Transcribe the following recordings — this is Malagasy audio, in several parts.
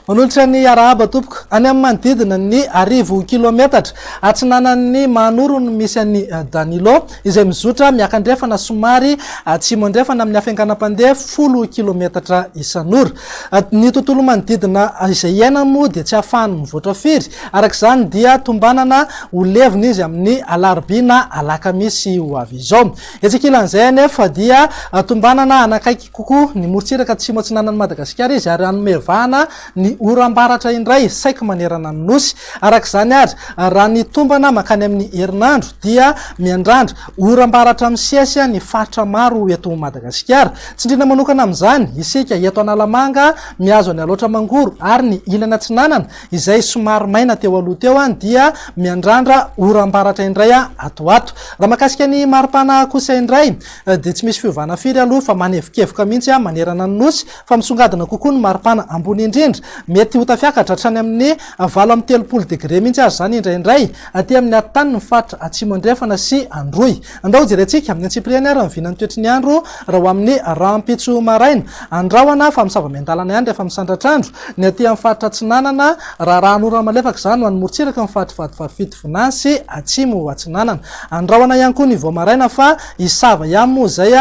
manolotra ny arahaba tompoko any amin'ny manodidina ny 10 kilometatra atsinanan'ny manoro no misy any Danilo izay mizotra miakandrefana somary atsimo andrefana amin'ny hafianganam-pandeha 10 kilometatra isan'ora. Ny tontolo manodidina izay iainany moa dia tsy ahafahany mivoatra firy, arak'izany dia tombanana ho levina izy amin'ny alarobia alakamisy ho avy izao. Etsikilan'izay anefa dia tombanana anakaiky kokoa ny morontsiraka atsimo atsinanan'ny Madagasikara izy ary anomevahana ny oram-baratra indray saika manerana ny nosy. Arak'izany ary raha ny tombana makany amin'ny herinandro dia miandrandra oram-baratra misesy ny faritra maro eto Madagasikara. Tsindrina manokana amin'izany isika eto Analamanga mihazo any aloatra mangoro ary ny ilana atsinanana izay somary maina teo aloha teo dia miandrandra oram-baratra indray atoato. Raha makasika ny maripana kosa indray dia tsy misy fiovana firy aloha fa manevokevoka mihitsy manerana ny nosy fa misongadina kokoa ny maripana ambony indrindra, mety ho tafiakatra hatrany amin'ny 8-30 degré mihitsy azy zany indraindray aty amin'ny atany ny faritra atsimo andrefana sy androy. Andao jerentsika amin'ny antsipriany ary mivinany toetry ny andro raha ho amin'ny rahampitso maraina andrahoana fa misava-miandalana ihany rehefa misandratrandro ny aty amin'ny faritra atsinanana raha ranora malefaka izany ho any morontsiraka ny faritra fito vinany sy atsimo atsinanana. Andrahoana ihany koa ny vao maraina fa isava ihany moa zay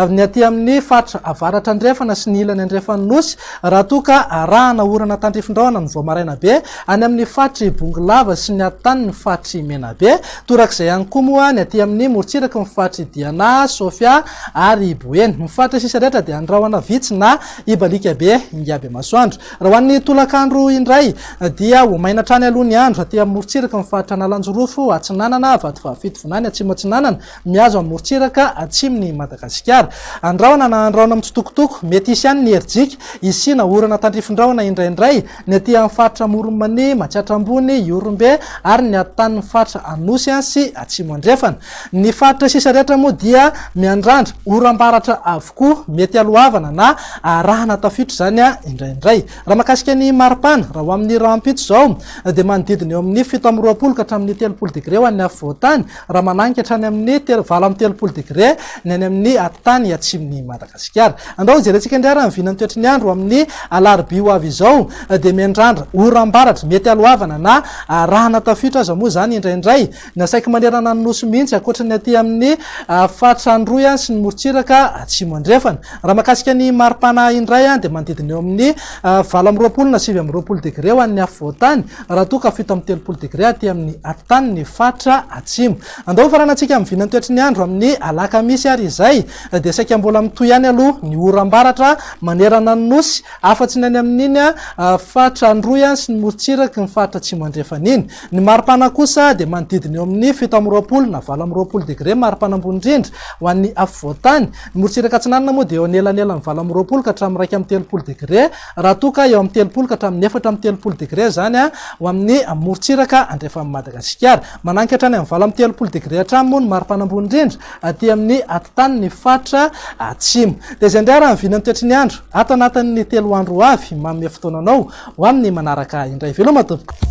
ny aty amin'ny faritra avaratra andrefana sy ny ilany andrefany nosy raha toka arahana orana tandrifindraona ny vao maraina be any amin'ny fatry bongolava sy ny atany ny fatry menabe. Torak'izay ihany koa moa ny aty amin'ny morontsiraka ny fatry Diana, Sofia ary Boeny. Ny fatra sisa rehetra dia andrahoana vitsy na ibalika be ingaby masoandro. Raha ho an'ny tolakandro indray dia ho maina trany aloha ny andro aty amin'ny morontsiraka ny fatra Analanjorofo atsinanana Vatovavito vinany atsimo atsinanana mihazo amin'ny morontsiraka atsimony Madagasikara. Andrahoana na andrahoana mitsitokotoko mety isy ihany ny herijika isina orana tandrifindraona indraindray ny aty amin'ny faritra Moromany, Matsiatra ambony, Iorombe ary ny atan'ny faritra Anosy sy atsimo andrefana. Ny faritra sisa rehetra moa dia miandrandra oram-baratra avokoa mety alohavana na arahana tafitro zany indraindray. Raha makasika ny maripana raha ho amin'ny rahampitso zao dia manodidina eo amin'ny 7-20 ka hatramin'ny 30 degré ho an'ny afovoantany, raha mananika hatrany amin'ny 9-30 degré ny any amin'ny atany atsimony Madagasikara. Andao jerentsika indray raha mivinany toetry ny andro amin'ny alarobia ho avy izao dia miandrandra oram-baratra mety alohavana na arahana tafitro aza moa zany indraindray na saika manerana ny nosy mihitsy akoatra ny aty amin'ny faritra Androy sy ny morontsiraka atsimo andrefana. Raha makasika ny maripana indray dia manodidina eo amin'ny 8-20 na 9-20 degré ho an'ny afovoantany raha toka 7-30 degré aty amin'ny atany ny faritra atsimo. Andao faranantsika mivinany toetry ny andro amin'ny alakamisy ary izay dia saika mbola mitoy ihany aloha ny oram-baratra manerana ny nosy afa-tsy ny any amin'iny faritra Androy sy ny morontsiraka ny faritra atsimo andrefana iny. Ny maripana kosa dia manodidina eo amin'ny 7-20 na 8-20 degré maripana ambony indrindra ho an'ny afovoantany. Ny morontsiraka atsinanana moa dia eo anelanelany 8-20 ka hatramin'ny 1-30 degré raha toka eo amin'ny 30 ka hatramin'ny 4-30 degré zany ho amin'ny morontsiraka andrefan'ny Madagasikara. Mananika hatrany amin'ny 8-30 degré hatrany moa ny maripana ambony indrindra aty amin'ny atitany ny faritra atsimo. Dia zay indray raha mivinany toetry ny andro ato anatin'ny 3 andro ho avy manome fotoananao ho amin'ny manaraka indray. Veloma tompoko.